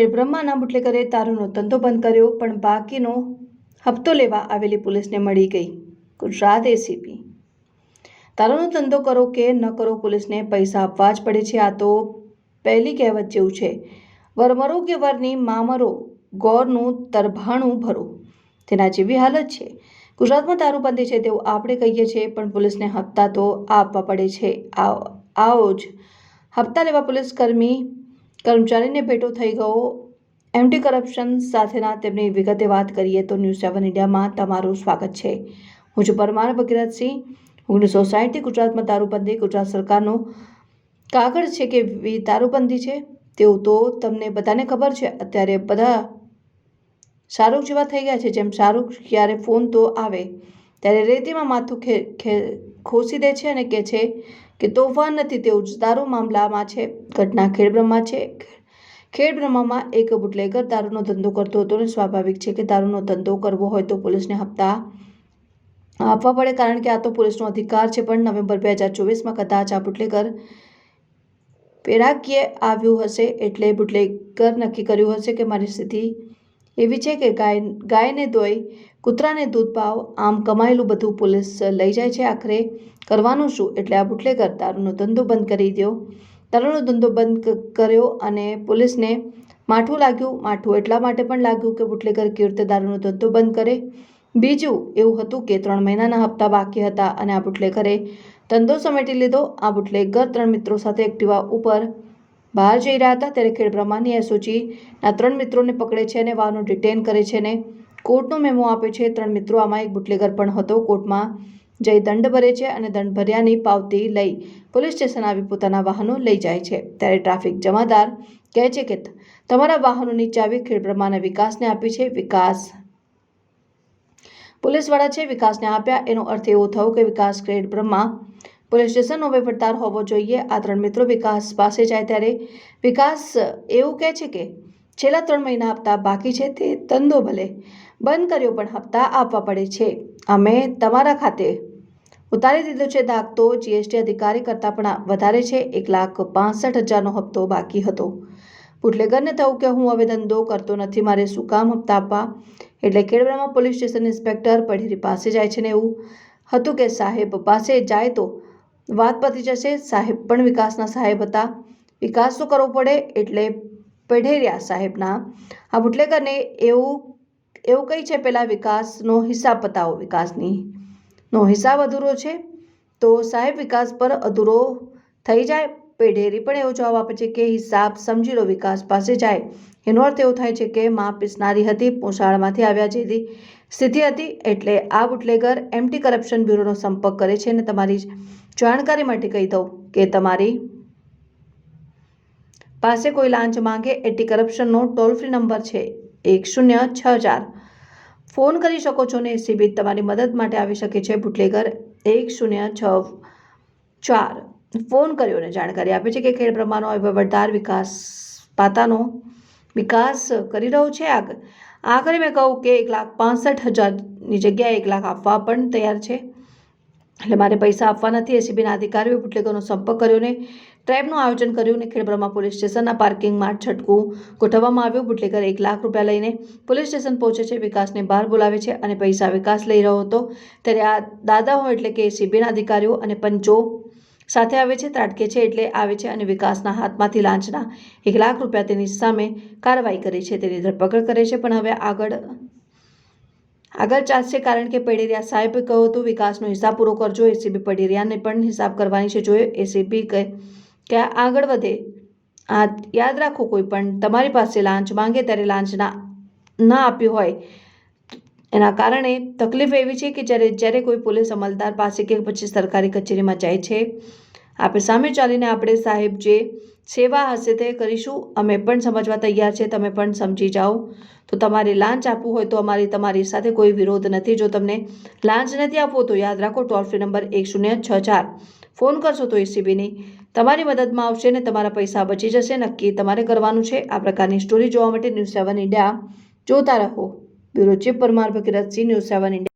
ખેડબ્રહ્માના બુટલેગરે દારૂનો ધંધો બંધ કર્યો, પણ બાકીનો હપ્તો લેવા આવેલી પોલીસને મળી ગઈ ગુજરાત એસીપી। દારૂનો ધંધો કરો કે ન કરો, પોલીસને પૈસા આપવા જ પડે છે। આ તો પહેલી કહેવત જેવું છે, વર મરો કે વરની મામરો, ગોરનું તરભાણું ભરો, તેના જેવી હાલત છે। ગુજરાતમાં દારૂબંધી છે તેવું આપણે કહીએ છીએ, પણ પોલીસને હપ્તા તો આપવા પડે છે। આવો જ હપ્તા લેવા પોલીસ કર્મચારીને ભેટો થઈ ગયો। એન્ટી કરપ્શન સાથેના તેમની વિગતે વાત કરીએ તો ન્યૂઝ7 ઇન્ડિયામાં તમારું સ્વાગત છે। હું છું પરમાર ભગીરથસિંહ। 1960 ગુજરાતમાં દારૂબંધી ગુજરાત સરકારનો કાગળ છે કે દારૂબંધી છે તેવું તો તમને બધાને ખબર છે। અત્યારે બધા શાહરૂખ જેવા થઈ ગયા છે। જેમ શાહરૂખ ક્યારે ફોન તો આવે ત્યારે રેતીમાં માથું ખોસી દે છે અને કહે છે કે તોફાન નથી, તેવું જ દારૂ મામલામાં છે। ઘટના ખેડબ્રહ્મા છે। ખેડબ્રહ્મામાં એક બુટલેગર દારૂનો ધંધો કરતો હતો અને સ્વાભાવિક છે કે દારૂનો ધંધો કરવો હોય તો પોલીસને હપ્તા આપવા પડે, કારણ કે આ તો પોલીસનો અધિકાર છે। પણ નવેમ્બર 2024માં કદાચ આ બુટલેગર પેરાકીએ આવ્યું હશે, એટલે બુટલેગર નક્કી કર્યું હશે કે મારી સ્થિતિ એવી છે કે ગાયને દોઈ કૂતરાને દૂધ પાવ, આમ કમાયેલું બધું પોલીસ લઈ જાય છે। આખરે કરવાનું શું? એટલે આ બુટલેગર દારૂનો ધંધો બંધ કરી દો। દારૂનો ધંધો બંધ કર્યો અને પોલીસને માઠું લાગ્યું। માઠું એટલા માટે પણ લાગ્યું કે બુટલેગર કેવી રીતે દારૂનો ધંધો બંધ કરે। બીજું એવું હતું કે 3 મહિનાના હપ્તા બાકી હતા અને આ બુટલેગરે ધંધો સમેટી લીધો। આ બુટલેગર 3 મિત્રો સાથે એક્ટિવા ઉપર બહાર જઈ રહ્યા હતા ત્યારે ખેડબ્રહ્માની એસઓજીના 3 મિત્રોને પકડે છે અને વાહનો ડિટેન કરે છે અને કોર્ટનો મેમો આપે છે। 3 મિત્રો, આમાં એક બુટલેગર પણ હતો, કોર્ટમાં જઈ દંડ ભરે છે અને દંડ ભર્યાની પાવતી લઈ પોલીસ સ્ટેશન આવી પોતાના વાહનો લઈ જાય છે। ત્યારે ટ્રાફિક જમાદાર કહે છે કે તમારા વાહનોની ચાવી ખેડબ્રહ્માના વિકાસને આપી છે। વિકાસ પોલીસવાળા છે, વિકાસને આપ્યા, એનો અર્થ એવો થયો કે વિકાસ ખેડબ્રહ્મા પોલીસ સ્ટેશનનો વહીવટદાર હોવો જોઈએ। આ 3 મિત્રો વિકાસ પાસે જાય ત્યારે વિકાસ એવું કહે છે કે છેલ્લા 3 મહિના હપ્તા બાકી છે, તે ધંધો ભલે બંધ કર્યો પણ હપ્તા આપવા પડે છે। અમે તમારા ખાતે ઉતારી દીધો છે। દાગ તો જીએસટી અધિકારી કરતાં પણ વધારે છે। 1,65,000નો હપ્તો બાકી હતો। બુટલેગરને થયું કે હું હવે ધંધો કરતો નથી, મારે શું કામ હપ્તા આપવા? એટલે ખેડબ્રહ્મા પોલીસ સ્ટેશન ઇન્સ્પેક્ટર પઢેરી પાસે જાય છે ને એવું હતું કે સાહેબ પાસે જાય તો વાત પતી જશે। સાહેબ પણ વિકાસના સાહેબ હતા। વિકાસ તો કરવો પડે, એટલે પઢેરિયા સાહેબના આ બુટલેગરને એવું કહી છે, પહેલાં વિકાસનો હિસાબ બતાવો। વિકાસનો હિસાબ અધૂરો છે તો સાહેબ વિકાસ પર અધૂરો થઈ જાય। પેઢેરી પણ એવો જવાબ આપે છે કે હિસાબ સમજી લો। વિકાસ પાસે જાય એનો અર્થ એવો થાય છે કે માં પીસનારી હતી, પોશાળામાંથી આવ્યા જેવી સ્થિતિ હતી। એટલે આ બુટલેગર એન્ટી કરપ્શન બ્યુરોનો સંપર્ક કરે છે અને તમારી જાણકારી માટે કહી દઉં કે તમારી પાસે કોઈ લાંચ માંગે, એન્ટી કરપ્શનનો ટોલ ફ્રી નંબર છે 1064, ફોન કરી શકો છો ને એસીબી તમારી મદદ માટે આવી શકે છે। બુટલેગર 1064 ફોન કર્યો અને જાણકારી આપે છે કે ખેડબ્રહ્માનો વહીવટદાર વિકાસ પાતાનો વિકાસ કરી રહ્યો છે। આખરે મેં કહું કે 1,65,000ની જગ્યાએ 1 લાખ આપવા પણ તૈયાર છે, એટલે મારે પૈસા આપવા નથી। એસીબીના અધિકારીઓએ બુટલેગરનો સંપર્ક કર્યો ને ટ્રેપનું આયોજન કર્યું અને ખેડબ્રહ્મા પોલીસ સ્ટેશનના પાર્કિંગમાં છટકું ગોઠવવામાં આવ્યું। બુટલેગર 1 લાખ રૂપિયા લઈને પોલીસ સ્ટેશન પહોંચે છે। વિકાસને બહાર બોલાવે છે અને પૈસા વિકાસ લઈ રહ્યો હતો ત્યારે આ દાદાઓ એટલે કે એસીબીના અધિકારીઓ અને પંચો સાથે આવે છે, ત્રાટકે છે એટલે આવે છે અને વિકાસના હાથમાંથી લાંચના 1 લાખ રૂપિયા તેની સામે કાર્યવાહી કરે છે, તેની ધરપકડ કરે છે। પણ હવે આગળ ચાલશે, કારણ કે પઢેરિયા સાહેબે કહ્યું હતું વિકાસનો હિસાબ પૂરો કરજો। એસીબી પઢેરિયાને પણ હિસાબ કરવાની છે। જો એસીબી કે આગળ વધે, આ યાદ રાખો, કોઈ પણ તમારી પાસે લાંચ માંગે ત્યારે લાંચ ના આપ્યું હોય એના કારણે તકલીફ એવી છે કે જ્યારે કોઈ પોલીસ અમલદાર પાસે કે પછી સરકારી કચેરીમાં જાય છે, આપણે સામે ચાલીને આપણે સાહેબ જે સેવા હશે તે કરીશું, અમે પણ સમજવા તૈયાર છે, તમે પણ સમજી જાઓ। તો તમારે લાંચ આપવું હોય તો તમારી સાથે કોઈ વિરોધ નથી। જો તમને લાંચ નથી આપવો તો યાદ રાખો, ટોલ ફ્રી નંબર 1064 ફોન કરશો તો એસીબીની તમારી મદદમાં આવશે ને તમારા પૈસા બચી જશે। નક્કી તમારે કરવાનું છે। આ પ્રકારની સ્ટોરી જોવા માટે ન્યૂઝ7 ઇન્ડિયા જોતા રહો। બ્યુરો ચીફ પરમાર ભગીરથસિંહ, ન્યૂઝ7 ઇન્ડિયા।